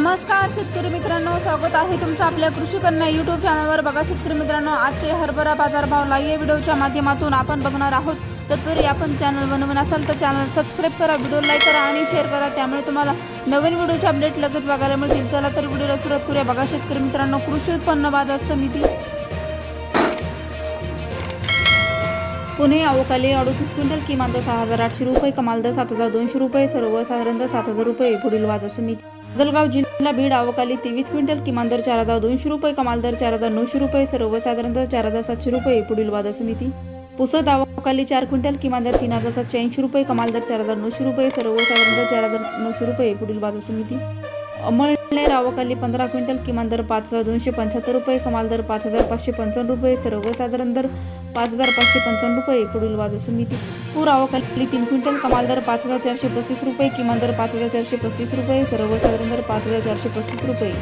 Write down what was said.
नमस्कार शेतकरी मित्रांनो, स्वागत आहे तुमचं आपल्या कृषी कन्या यूट्यूब चॅनलवर। बघा शेतकरी मित्रांनो, आजचे हरभरा बाजारभाव लाईव्ह व्हिडिओच्या माध्यमातून आपण बघणार आहोत। तत्पूर्वी आपण चॅनल बनवून असाल तर चॅनल सबस्क्राइब करा, व्हिडिओ लाईक करा आणि शेअर करा, त्यामुळे तुम्हाला नवीन व्हिडिओचे अपडेट लगेच बघायला मिळतील। चला तर व्हिडिओला सुरुवात करूया। बघा शेतकरी मित्रांनो, कृषी उत्पन्न बाजार समिती पुणे अवकाली 38 क्विंटल, किमान दर 6,800 रुपये, कमाल दर 7,200 रुपये, सर्वसाधारण दर 7,000 रुपये। पुढील बाजार समिती जळगाव जिल्हा बीड अवकाली 23 क्विंटल, किमान दर 4,200 रुपये, कमाल दर 4,900 रुपये, सर्वसाधारण दर 4,700 रुपये। पुढील बाजार समिती पुसद अवकाली 4 क्विंटल, किमान दर 3,780 रुपये, कमाल दर 4,900 रुपये, सर्वसाधारण दर 4,900 रुपये। पुढील बाजार समिती अमळनेर अवकाली 15 क्विंटल, किमान दर 5,275 रुपये, कमाल दर 5,555 रुपये, सर्वसाधारण दर 5,555 रुपये। पुढील बाजार समिती पूर अवकाली 3 क्विंटल, कमाल दर 5,435 रुपये, किमान दर 5,435 रुपये, सर्वसाधारण दर 5,435 रुपये।